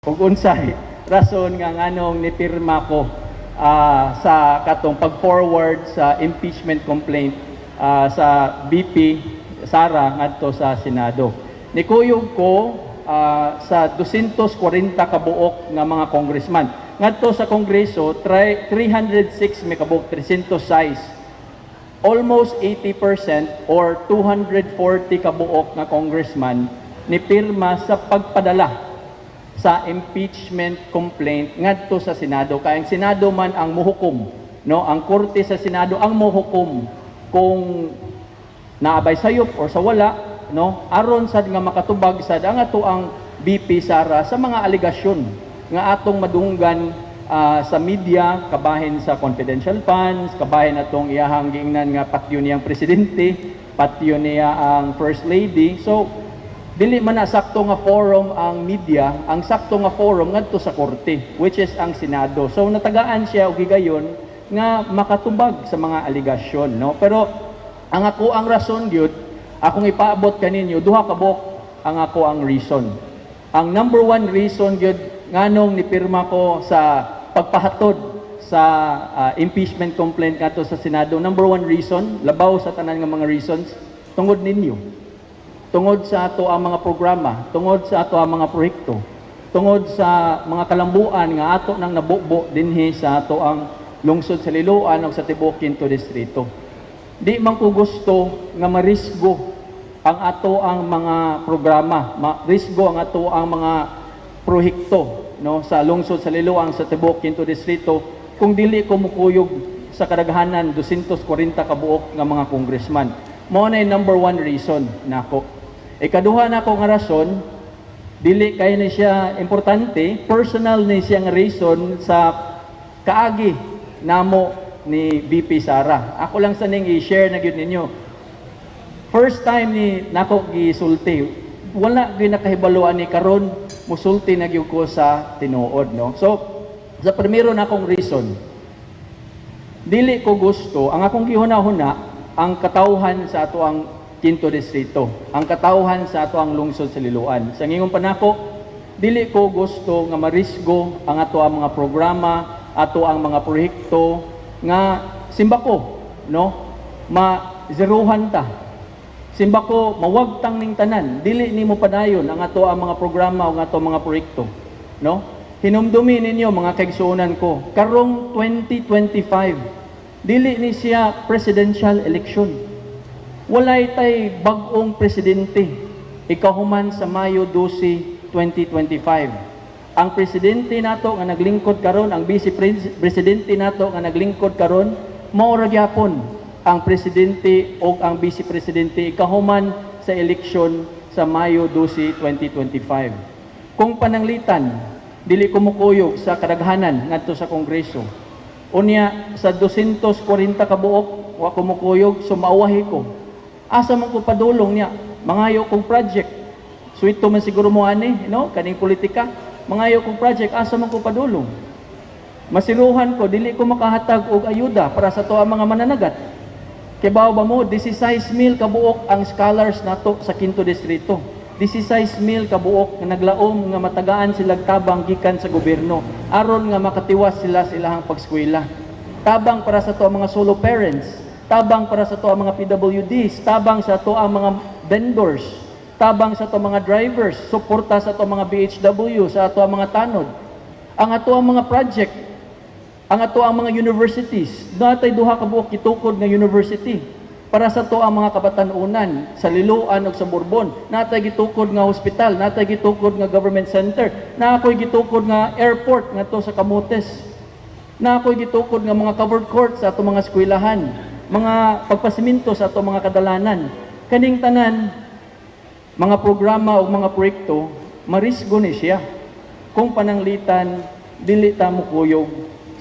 Kung unsay rason nga nganong nipirma ko sa katong pag-forward sa impeachment complaint sa VP Sara ngadto sa Senado. Nikuyog ko sa 240 kabuok nga mga congressman. Ngadto sa Kongreso, 306 may kabuok, 306. Almost 80% or 240 kabuok nga congressman ni pirma sa pagpadala sa impeachment complaint ngadto sa Senado. Kaya ang Senado man ang muhukom, no? Ang korte sa Senado ang muhukom kung naabay sayop or sa wala, no? Aron sad nga makatubag sad ang ato ang BP Sara sa mga aligasyon nga atong madunggan sa media, kabahin sa confidential funds, kabahin atong iyahang giingnan nga patyo niyang presidente, patyo niya ang first lady. So dili man na sakto nga forum ang media, ang sakto nga forum ngadto sa korte, which is ang Senado. So natagaan siya og higayon nga makatubag sa mga aligasyon, no? Pero ang ako ang rason gyud, akong ipaabot kaninyo duha ka buok ang ako ang reason. Ang number one reason gyud nganong nipirma ko sa pagpahatod sa impeachment complaint ngadto sa Senado. Number one reason, labaw sa tanan nga mga reasons, tungod ninyo. Tungod sa ato ang mga programa, tungod sa ato ang mga proyekto, tungod sa mga kalambuan nga ato nang nabubo dinhi sa ato ang lungsod sa Liloan o sa tibuok Quinto Distrito. Di man ko gusto nga marisgo ang ato ang mga programa, marisgo ang ato ang mga proyekto, no, sa lungsod sa Liloan sa tibuok Quinto Distrito kung dili ko mukuyog sa kadaghanan 240 kabuok nga mga congressman. Mao na number one reason nako. Ikaduha na ko nga rason, dili kay ni siya importante, personal ni siya nga reason sa kaagi namo ni VP Sara. Ako lang sa ning i-share na gyud ninyo. First time ni nako gisulti, wala gyud nakahibaluan ni karon musulti na gyud ko sa tinuod, no. So sa primero na akong reason, dili ko gusto ang akong gihuna-huna ang katawhan sa ato ang Quinto Distrito, ang katawhan sa ato ang lungsod sa Liloan. Sa ngingong panako, dili ko gusto nga marisgo ang ato ang mga programa, ato ang mga proyekto nga simba ko, no, ma-zerohan ta. Simba ko mawagtang ning tanan, dili nimo padayon ang ato ang mga programa o ang ato mga proyekto, no? Hinumdumi ninyo mga kaigsuonan ko, karong 2025 dili ni siya presidential election. Walay tay bag-ong presidente ikahuman sa Mayo 12, 2025. Ang presidente nato nga naglingkod karon, ang vice presidente nato nga naglingkod karon, mao ra gyapon ang presidente o ang vice presidente ikahuman sa eleksyon sa Mayo 12, 2025. Kung pananglitan, dili ko mukuyog sa kadaghanan ngadto sa Kongreso. Unya sa 240 ka buok wa ko mukuyog, sumauwahi ko. Asa man ko padulong niya, mangayo kong project. Suwito man siguro mo ani, no, kaning politika. Mangayo kong project, asa man ko padulong. Masiruhan ko, dili ko makahatag og ayuda para sa tuwa mga mananagat. Kibaw ba mo, 16,000 kabuok ang scholars nato sa Quinto Distrito. 16,000 kabuok nga naglaom nga matagaan silang tabang gikan sa gobyerno aron nga makatiwas sila sa ilahang pagskwela. Tabang para sa tuwa mga solo parents, tabang para sa to ang mga PWDs, tabang sa to ang mga vendors, tabang sa to mga drivers, suporta sa to mga BHW, sa ato ang mga tanod. Ang ato ang mga project, ang ato ang mga universities, natay duha ka buok gitukod nga university para sa to ang mga kabatanunan sa Liloan ug sa Bourbon. Natay gitukod nga hospital, natay gitukod nga government center, nakoy gitukod nga airport ngadto sa Camotes. Nakoy gitukod nga mga covered courts sa ato mga eskwelahan, mga pagpasiminto sa ato mga kadalanan. Kaning tanan mga programa o mga proyekto marisgo ni siya kung pananglitan dili ta mukuyog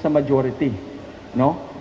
sa majority, no?